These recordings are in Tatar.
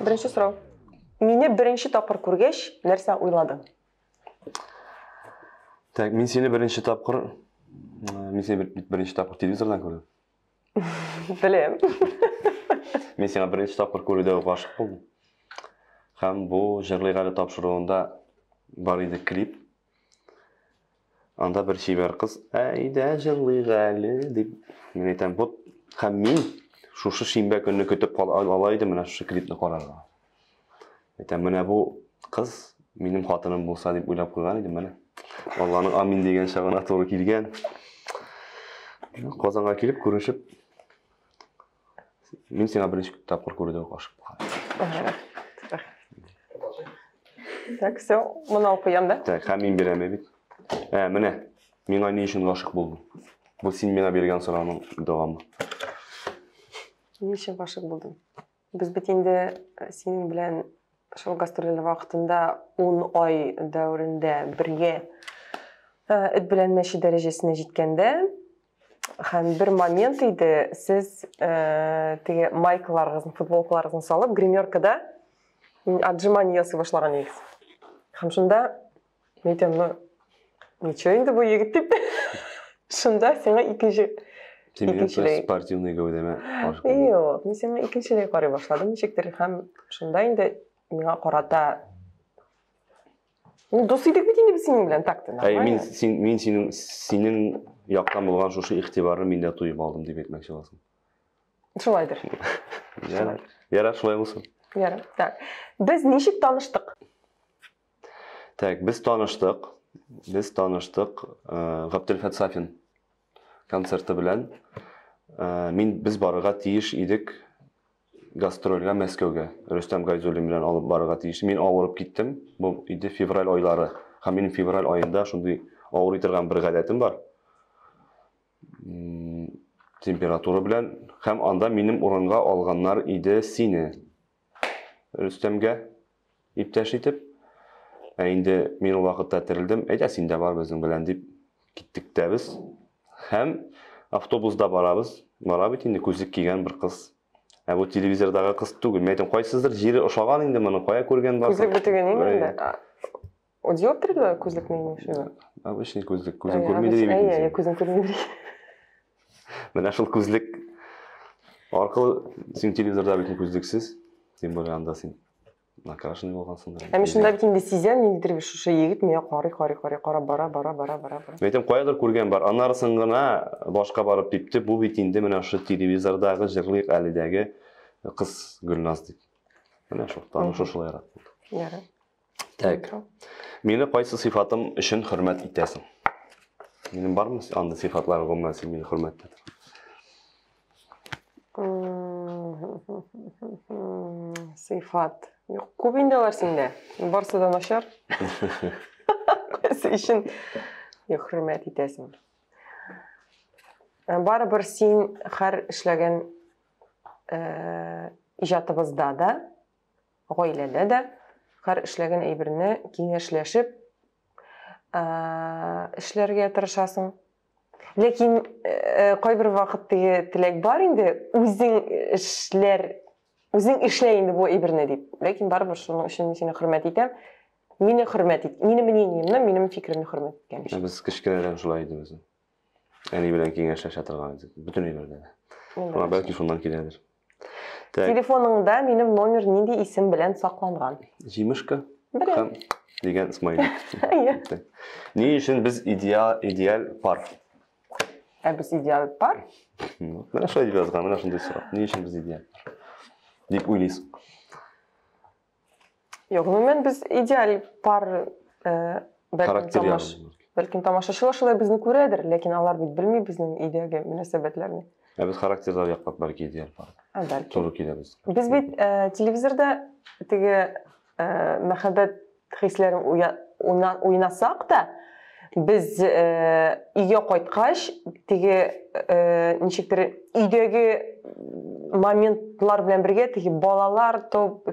Birinchi so'rov. Meni birinchi topqir ko'rgach, narsa o'ylading? Tak, men seni birinchi topqir televizordan ko'rdim. Bilim. Men seni birinchi topqir ko'ruvda g'oshiq bo'ldim. Ham bu Jirli G'ali topshiruvida bor edi klip. Anda bir shiver qiz, "Ayda Jirli G'ali" deb men aytam, "Bu ham men shu shinba kunni kutib olaydim mana shu klipni qararga." Aytam, "Mana bu qiz mening xotinim bo'lsa" deb o'ylab qo'ygan edim mana. Allohning amin degan shag'ana to'g'ri kelgan. Qozonga kelib ko'rishib, men seni birinchi topqir ko'ruvda g'oshiq bo'ldim. Tak, so, buni o'qiyam-da. Tak, ham men beraman bit. Mana, menga ne uchun g'oshiq bo'lding? Bu sen menga bergan so'rovning davomi. Ne uchun g'oshiq bo'lding? Biz bit endi sening bilan shu gastrollar vaqtida 10 oy davrida birga it bilan mashi darajasine yetkanda ham bir moment edi, siz tege maykalarınızın, futbolkalarınızın salıb grimyorkada отжимание ясый башлаған едіңіз. Ham шында мен айтамын, ничего енді bu егіт деп. Шында сеңа икенчилей спортивный гәүдәмә. Жоқ, мен сеңа икенчилей қарай башладым. Ничектер һәм шында енді миңа карата дос идек бит инде без синең белән так-ты. Мен синең яктан булган шушы игътибарны мин дә туеп алдым дип әйтмәкче буласың. Шулайдыр. Ярар, шулай булсын. Ярар. Так. Без ничек таныштык? Так, biz tanıştık. Габделфат Сафин концерты белән. Biz барырга тиеш идек гастрольгә Мәскәүгә. Рөстәм Гайзуллин белән алып барырга тиеш. Мин авырып киттем. Бу иде февраль айлары. Һәм мин февраль аенда шундый авырый торган бер гадәтем бар. Температура белән һәм анда минем урынга алганнар иде сине. Рөстәмгә иптәш итеп. Инде мин ул вакытта терелдем. Әйтә син дә бар безнең белән дип киттек тә без. Һәм автобуста барабыз. Бара бит инде күзлек кигән бер кыз. Bu televizordagi qiz tugul. Men aytdim, qaysidir jeri o'xshagan endi mana qo'ya ko'rgan barsan. Ko'zlik bitigan endi. O dioptrda ko'zlik neymi shu? Обычный ko'zlik, ko'zim ko'rmaydi deb aytdim. Ay, ko'zim ko'rmaydi. Mana shu ko'zlik orqali sen televizorda bütün ko'zliksiz, sen bo'lganda sen nakrashniy bo'lgansыңдар. Мен шунда бит инде сизәм, ниндидер шушы егет миңа карый бара. Мен әйтәм, каядыр күргән бар. Аннарысын гына башка барып типте, бу бит инде менә шу телевизордагы Җырлык әледәге кыз Гөлназ дип. Менә шу танышу шулай яратты. Ярар. Так. Мине кайсы сыйфатым өчен хөрмәт итәсең? Минем бармы анда сыйфатлар гомумән син мине хөрмәт итәсең? Сыйфат. Күп инде бар синдә. Барсы да начар. Кайсы өчен хөрмәт итәсең? Барыбер син һәр эшләгән иҗатыбызда да, гаиләдә дә һәр эшләгән әйберне киңәшләшеп эшләргә тырышасың. Ләкин кайбер вакыт теләк бар инде үзең эшләй инде бу әйберне дип. Ләкин барыбер шуның өчен сине хөрмәт итәм. Мине хөрмәт ит. Минем мнениемне, минем фикеремне хөрмәт иткән өчен. Без кичкенәдән шулай иде безнең. Әни белән киңәшләшә торган идек. Бүтән әйбердә. Аңа бәлки шуннан киләдер. Телефоныңда минем номер нинди исем белән сакланган? Җимешкә. Һәм дигән смайлик. Ни өчен без идеал пар? Biz ideal par? Менә шулай дип язган, менә шундый сорау. Ни өчен без идеал? Дип уйлыйсың. Юк, мен без идеал пар бәлкем тамашачылар шулай безне күрәдер, ләкин алар бит белми безнең идеалгә мөнәсәбәтләрне. Без характерлар яклап бәлки идеал пар. Туры киләбез. Без бит телевизорда теге мәхәббәт хисләрен уйнасак та, biz үйгә кайткач, теге ничектер өйдәге моментлар белән бергә теге балалар топ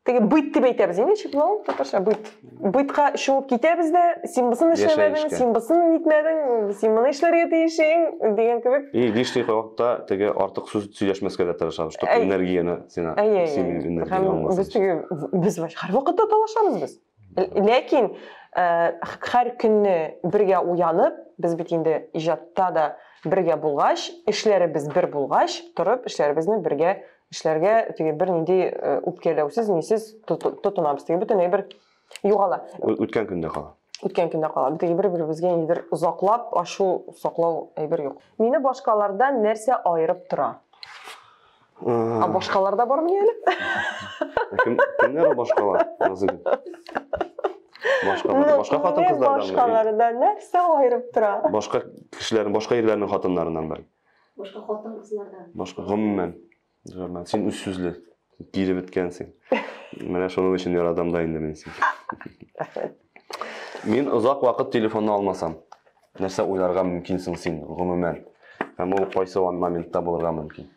Теге быт дип әйтәбез инде, ничек була ул татарча быт. Бытка чыгып китәбез дә, син бусын эшләмәдең, син бусын итмәдең, син моны эшләргә тиешең дигән кебек. И лишний вакытта теге артык сүз сөйләшмәскә дә тырышабыз, чтобы энергияны сиңа энергия алмасын. Без теге без һәрвакытта талашабыз без. Ләкин һәр көнне бергә уянып, без бит инде иҗатта да бергә булгач, эшләребез бер булгач, торып эшләребезне бергә эшләргә теге бер нинди үпкәләүсез, нисез тотынабыз. Теге бөтенләй бер югала. Үткән көндә кала. Үткән көндә кала. Теге бер-беребезгә нидер узаклап, ашу саклау әйбер юк. Мине башкалардан нәрсә айырып тора? Башкаларда бармы әле? Кемнәр башкалар? Башка хатын-кызлардан. Башкалардан нәрсә айырып тора? Башка кешеләрнең, башка ирләрнең хатыннарыннан бер. Башка хатын-кызлардан. Башка гомумән. Син үз сүзле, кире биткәнсең. Менә шуның өчен ярадам да инде мин син. Мин озак вакыт телефонны алмасам, нәрсә уйларга мөмкинсең син гомумән? Һәм ул кайсы моментта булырга мөмкин?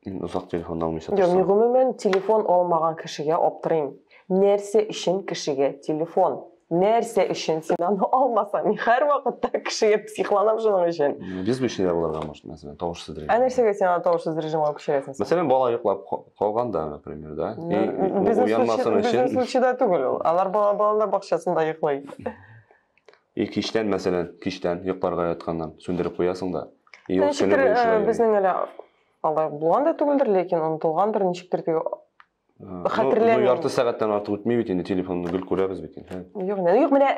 Мин озак телефонны алмыйча. Юк, мин гомумән телефон алмаган кешегә аптырыйм. Нәрсә өчен кешегә телефон? Нәрсә өчен син аны алмасаң? Мин һәр вакытта кешегә психланам шуның өчен. Без бишне дә булырга может, мәсәлән, тавышсыз режим. Нәрсәгә син аны тавышсыз режимга күчерәсең? Мәсәлән, бала йоклап калганда, например, да? Безнең случайда түгел ул. Алар балалар бакчасында йоклый. И кичтән, мәсәлән, кичтән йокларга ятканнан сөндереп куясың да. И ул Ничектер безнең әле алай булган да түгелдер, ләкин онытылгандыр, ничектер теге хәтерләмим. Ярты сәгатьтән артык үтми бит инде телефонны гел күрәбез бит инде. Юк, менә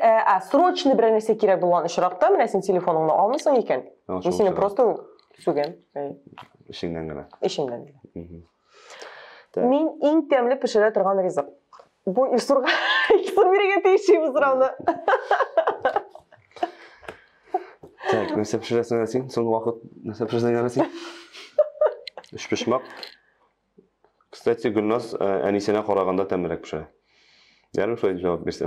срочно бер нәрсә кирәк булган очракта, менә син телефоныңны алмыйсың икән. Мин сине просто сүгәм. Ишеңнән генә. Ишеңнән. Мин иң тәмле пешерә торган ризык. Бу Илсурга бирергә тиешме сорауны? Так, нәрсә пешерәсең син? Соңгы вакыт нәрсә пешерәсең син? Эш пешмәк. Кстати, Гөлназ әнисенә караганда тәмрәк пешерә. Ярым шулай җавап бирсәм.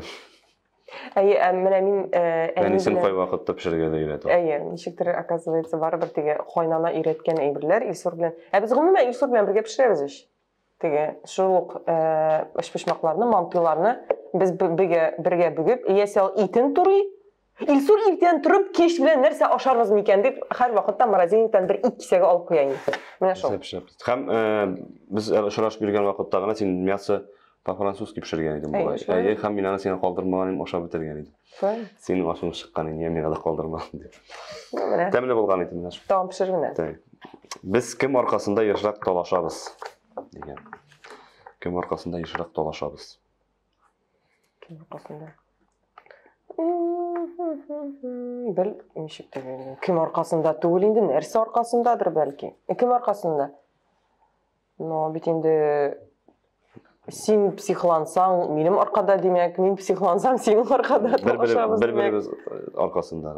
Менә мин әнисен кай вакытта пешерергә дә өйрәтә. Ничектер, оказывается, барыбер теге кайнана өйрәткән әйберләр Илсур белән. Без гомумән Илсур белән бергә пешерәбез ич. Теге шул ук эш пешмәкләрне, мантыйларны без бергә бүгеп, ясәл итен турый. Илсур иртән турып, кич белән нәрсә ашарбыз микән дип, һәр вакытта морозильниктан бер 2 кисәгә алып куя инде. Менә шул. Һәм без очрашып йөргән вакытта гына син мясо по-французски пешергән идең булай. Һәм мин аны сиңа калдырмаган, ашап бетергән идем. Синең ашың чыккан инде, миңа да калдырмаган дип. Тәмле булган иде менә. Тамам пешергән. Без кем аркасында ешрак талашабыз дигән. Кем аркасында ешрак талашабыз? Кем аркасында? Бел, ничек тегеле. Кем аркасында түгел инде, нәрсә аркасындадыр бәлки. Кем аркасында? Но бит инде син психлансаң, минем аркада димәк, мин психлансаң, синең аркада талашабыз. Бер-беребез аркасында.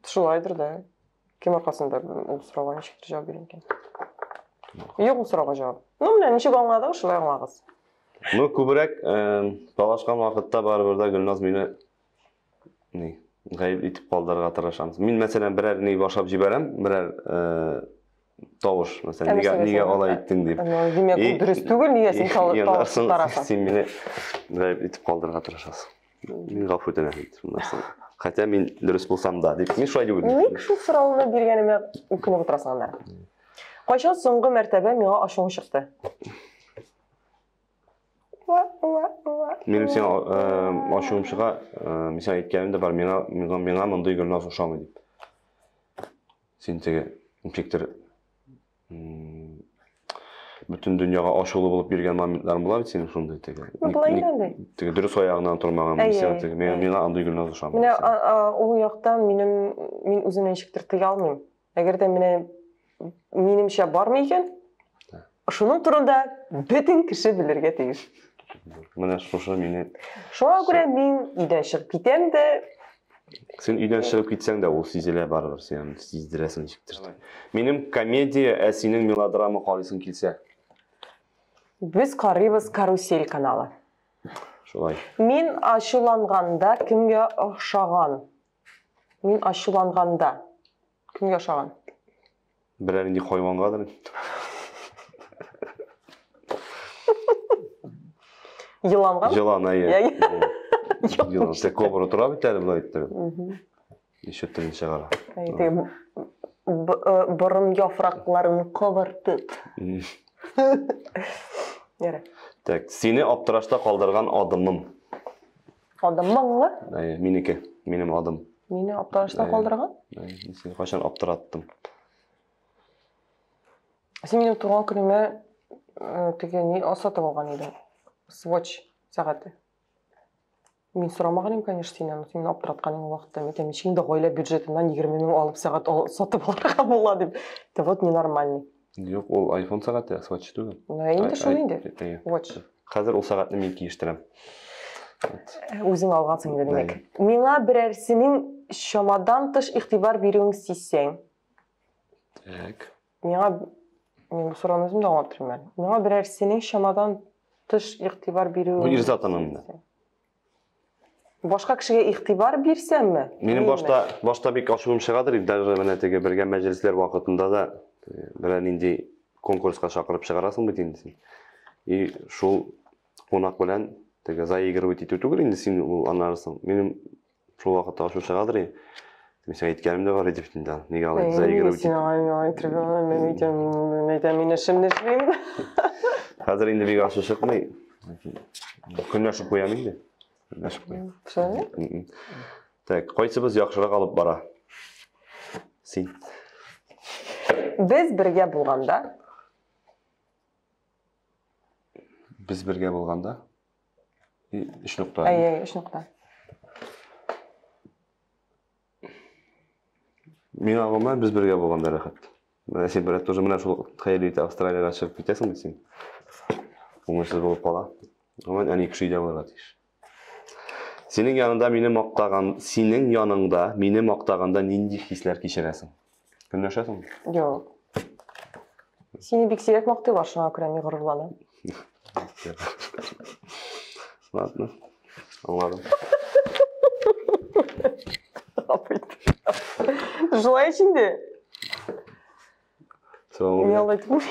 Шулайдыр да. Кем аркасында ул сорауга ничек җавап бирәм икән? Юк, ул сорауга җавап. Менә ничек аңладыгыз, шулай аңлагыз. Күбрәк талашкан вакытта барыбер да Гөлназ мине гаеп итеп калдырырга тырышабыз. Мин мәсәлән берәр ни башап җибәрәм, берәр тавыш, мәсәлән, нигә алай иттең дип. Димәк, ул дөрес түгел, нигә син тарасың? Син мине гаеп итеп калдырырга тырышасың. Мин гафу үтенәм. Хәтта мин дөрес булсам да дип. Мин шулай дип. Ник шул сорауны биргәнемә үкенеп утырасың анда? Кайчан соңгы мәртәбә миңа ачуың чыкты? Минем сиңа ачуым чыга, мин сиңа әйткәнем дә бар, миңа мондый Гөлназ ошамый дип. Син теге ничектер бүтән дөньяга ачулы булып биргән моментлар була бит синең шундый теге. Теге дөрес аягыннан тормаган мисәл теге. Миңа андый Гөлназ ошамый. Менә ул яктан мин үземне ничектер тыя алмыйм. Әгәр дә минемчә бармы икән, шуның турында бөтен кеше белергә тиеш. Менә шушы мине. Шуңа күрә мин өйдән чыгып китәм дә. Син өйдән чыгып китсәң дә ул сизелә барыбер, син сиздерәсең ничектер. Минем комедия, синең мелодрама карыйсың килсә. Без карыйбыз Карусель каналы. Шулай. Мин ачуланганда кемгә охшаган? Мин ачуланганда кемгә охшаган? Берәр инде хайвангадыр. Yılanға? Жылан, Иә, Жылан. Тек кобра тұра бит әлі бұлай иттіріп. Неше тілін шығара. Бұрын яфрақларын қабартып. Так, сені аптырашта қалдырған адымым. Адымың ма? Менікі, менің адым. Мені аптырашта қалдырған? Сені қашан аптыраттым. Сен менің туған күніме не сатып алған едің? Swatch сағаты. Мен сұрамаған едім, конечно, сенен. Сен мені аптыратқан уақытта. Мен ешкімді ойлап бюджетімнен 20 мың алып сағат сатып аларға болады деп. Вот ненормальный. Жоқ, ол iPhone сағаты, Swatch түгіл. Енді шын енді? Watch. Қазір ол сағатны мен киіштірем. Өзің алғансың демек. Меңа бірәрсінің шамадан тыш иқтибар беруің істесең. Так. Мен сұрағын өзім де аңлап тұрмын. Меңа бірәрсінің шамадан тыш иқтибар беруің Bu irzatanımda. Башқа кішіге иқтибар берсем ме? Менің башта бек ашуым шығадыр. Даже мене теге бірген мәжіліслер вақытында да бірән инде конкурсқа шақырып шығарасың бит инде сен. И шул қонақ белән теге заигрывать итү түгел инде сен ул анарсың. Менің шул вакытта ашу шығадыр. Мен сен әйткәнем дә бар дип инде. Нигә алай заигрывать итү? Мен эшемне эшлим. Хәзер инде бик ашу чыкмый. Көнләшеп куям инде. Так, кайсыбыз яхшырак алып бара? Син. Без бергә булганда. Biz birge bulganda 3 nokta. Ay, 3 nokta. Мен ağıma biz birge bulganda rahat. Мен sen bir тоже менә шул хәйрия Австралияга чыгып китәсең бит син. Уңышсыз булып кала. Мен әни кеше дә булырга тиеш. Синең янында мине мактаганда нинди хисләр кичерәсең? Көнләшәсең? Юк. Сине бик сирәк мактыйлар, шуңа күрә мин горурланам. Ладно. Anladım. Жылай şimdi. Мен айтып.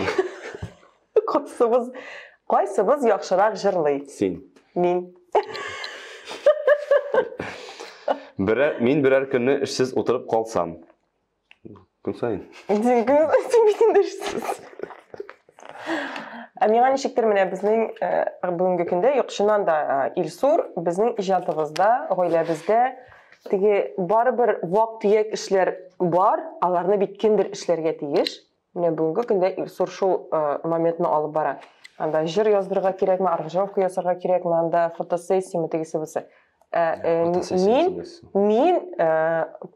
Кайсыбыз яхшырак җырлый? Син. Мин. Мин берәр көнне эшсез утырып калсам. Көн сайын. Син битендә эшсез. Миңа ничектер менә безнең бүгенге көндә юкшынан да Илсур безнең иҗатыбызда, гаиләбездә теге барыбер вак-төяк эшләр бар, аларны бит кемдер эшләргә тиеш. Менә бүгенге көндә Илсур шул моментны алып бара. Анда җыр яздырырга кирәкме, аранжировка ясарга кирәкме, анда фотосессияме тегесе бусы. Мин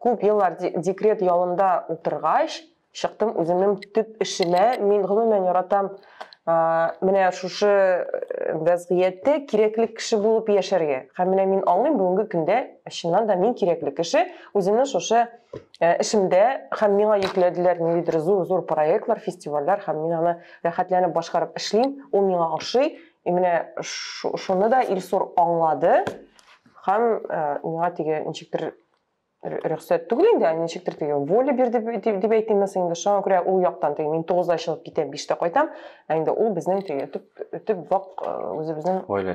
күп еллар декрет ялында утыргач, чыктым үземнең төп эшемә. Мин гомумән яратам менә шушы вазгыятьтә кирәкле кеше булып яшәргә. Һәм менә мин аңлыйм бүгенге көндә чыннан да мин кирәкле кеше. Үземнең шушы эшемдә һәм миңа йөкләделәр ниндидер зур проектлар, фестивальләр һәм мин аны рәхәтләнеп башкарып эшлим. Ул миңа ошый. Менә шуны да Илсур аңлады. Һәм миңа теге ничектер рөхсәт түгел инде, ничектер теге воля бирде дип әйтәмсең инде. Шуңа күрә ул яктан теге мин 9-да чыгып китәм, 5-тә кайтам. Инде ул безнең теге төп вак үзебезнең гаилә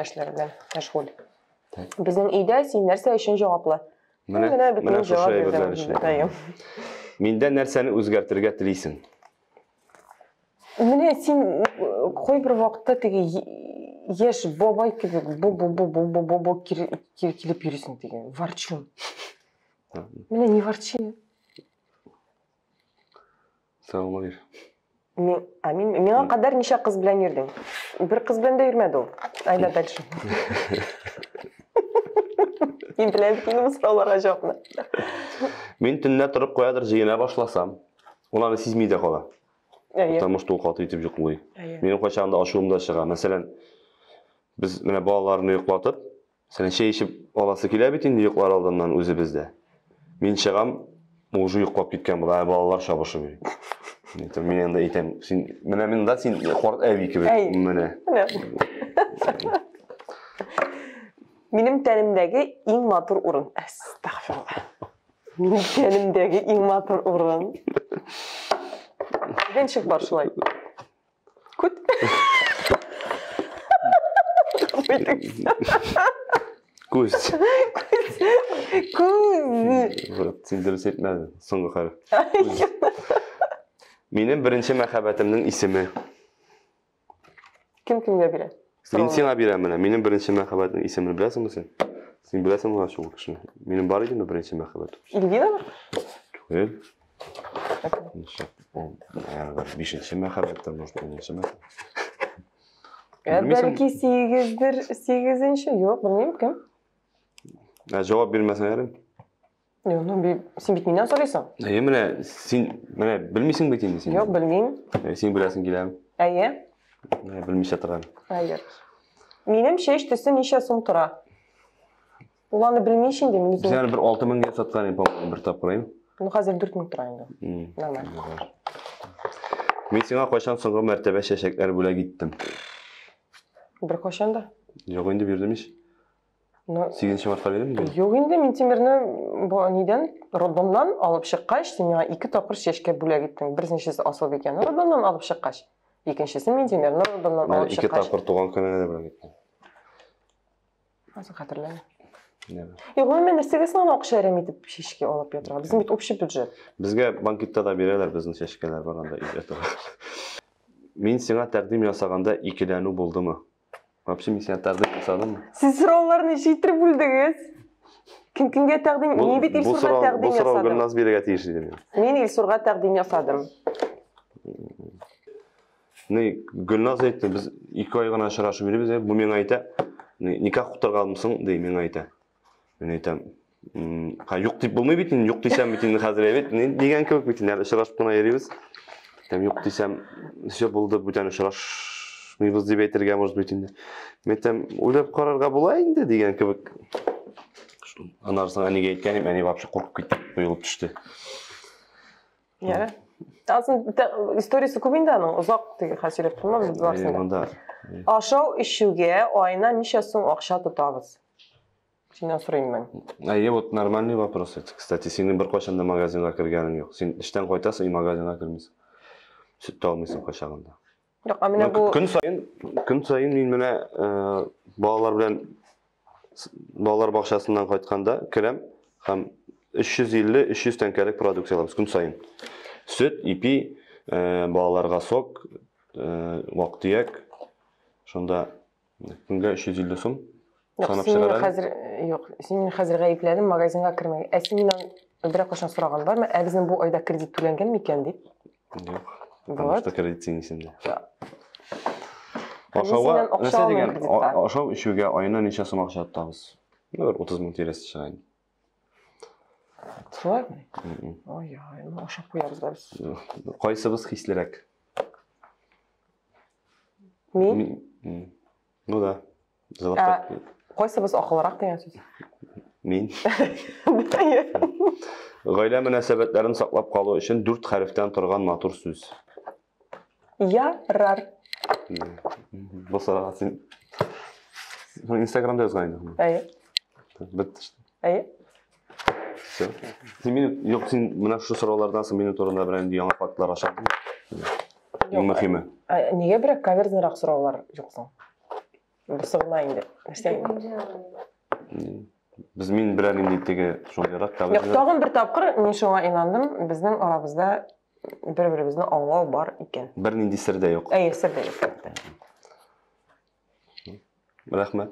эшләре белән мәшгуль. Безнең өйдә син нәрсә өчен җаваплы? Менә шушы әйберләр өчен. Миндә нәрсәне үзгәртергә телисең? Менә син кой бер вакытта теге яшь бабай кебек бу килеп йөрисең теге ворчун. Менә не ворчи. Саумы бир. Миңа кадәр ничә кыз белән йөрдең? Бер кыз белән дә йөрмәде ул. Айда дальше. Мин белән кино сорауларга җавапны. Мин төнлә торып куядыр җыена башласам, ул аны сизми дә кала. Потому что ул каты итеп йоклый. Минем кайчан да ашуым да чыга. Мәсәлән, без менә балаларны йоклатып, сән чәй ичеп аласы килә бит инде йоклар алдыннан үзебездә. Мин чыгам, ул уже йоклап киткән була, балалар шабышып йөри. Мин анда әйтәм, син менә мин да син карт әби кебек менә. Минем тәнемдәге иң матур урын. Астагфирулла. Минем тәнемдәге иң матур урын. Генчик бар шулай. Күт. Көз. Көз. Сен дұрыс етмедің, соңғы қары. Менің бірінші мәхаббатымның исімі. Kim kimге бере? Мен сен беремін. Менің бірінші мәхаббатымның исімін білесің бе сен? Сен білесің бе ол кішіні? Менің бар еді ме бірінші мәхаббатым? Эльвира ма? Жоқ, бешінші мәхаббаттар, может, оныншы мәхаббат. Бәлки сегізінші? Жоқ, білмеймін кім. Жауап бермесің әрім? Сен бит менен сұрайсың. Міне, сен білмейсің бе деймін сен? Жоқ, білмеймін. Сен білесің келемін? Әйе. Білмейші тұрған. Әйе. Менің шештісі неше сум тұра? Оланы білмейшін де мен өзім. Сен бір 6000-ге сатқан бір тапқырайын? Қазір 4000 тұрайын. Нормально. Мен сеңа қойшан соңғы мәртебе шешектер бөле кеттім. Бір қойшанда? Жоқ, енді бердімеш. 8-ші мартқа бердім бе? Жоқ, енді мен темірні неден, роддомнан алып шыққаш, сен мені 2 тапқыр шешке бөле кеттің. Біріншісі асыл бекені роддомнан алып шыққаш. Екіншісі мен темірні роддомнан алып шыққаш. 2 тапқыр туған күніне де бөле кеттім. Азын қатырлаймын. Жоқ, мен нәрсеге сынан оқыш әрем етіп шешке алып отырған. Біздің бет общий бюджет. Бізге банкетта да берелер, біздің шешкелер барғанда үйде тұр. Мен сеңа тәрдім жасағанда икелену болды ма? Вообще мен сеңа тәрдім жасадым ма? Сіз сұрауларыны жетіріп білдіңіз. Кім-кімге тәқдим, не бет Илсурға тәқдим жасадым? Бұл сұрау жасадым? Гүлназ береге тиіші демейм. Мен Илсурға тәқдим жасадым. Гүлназ айтты, біз 2 ай ғана шырашы береміз, бұл мен айта, никах құттырғалымсың, дей мен айта. Мен айтам, жоқ deyip болмай бетін, жоқ дейсем бетін қазір әбет, деген көк бетін, әлі шырашып қана еребіз. Жоқ дейсем, все болды, бүтән шырашмайбыз деп әйтерге может бетін. Мен айтам, ойлап қарарға болайын деген көбік. Анарсың әнеге айтқаным, әне вообще қорқып кетті, бұйылып түсті. Яра. Aslında istorisi көбінде аның, ұзақ деген қасірет тұрма біз барсында. Ашау ішуге айына неше сум ақша тұтабыз? Сенен сұрайын мен. Вот нормальный вопрос. Кстати, сенің бір қошанда магазинға кіргенің жоқ. Сен іштен қойтасың, и магазинға кірмейсің. Сүтті алмайсың қошағанда. Жоқ, амина бұл... Күн сайын мен міне балалар бақшасынан қайтқанда кірем, 350-300 теңгелік продукция аламыз күн сайын. Süt, ipi, балаларға сок, уақ-түйек, сонда күнге 350 сум. Жоқ, сен мен қазір ғайыпләдім, магазинға кірмей. Әсі менен бірақ қошан сұраған бар ма? Әбіздің бұл айда кредит төленген ме екен деп? Жоқ, потому что кредит сен есімде. Ашау ішуге айына неше сум ақша тұтамыз? 30 мың тересі шығайын. Солай ма? Ой, ашап қоярыз ба біз? Қайсыбыз хислерек? Мен? Ну да. Қайсыбыз ақылырақ деген сөз? Мен. Ғайлә мөнәсәбәтләрен саклап калу өчен 4 хәрефтән торган матур сүз. Ярар. Бу сорага сен Instagramда язган идең. Әйе. Бетте. Әйе. Все. Сен мына шу сораулардан соң минут орында бер яңа фактлар ашадың. Мөһиме. Неге бирок каверзинрак суроолор жоксуң? Бусугуна инде. Biz men birer niyetdagi şunu yarat. Yok, tağın bir tapqır men şuna inandım. Bizning aramızda bir-birimizni anglao bar ekan. Bir nindi sirde yok. Sirde yok. Rahmat.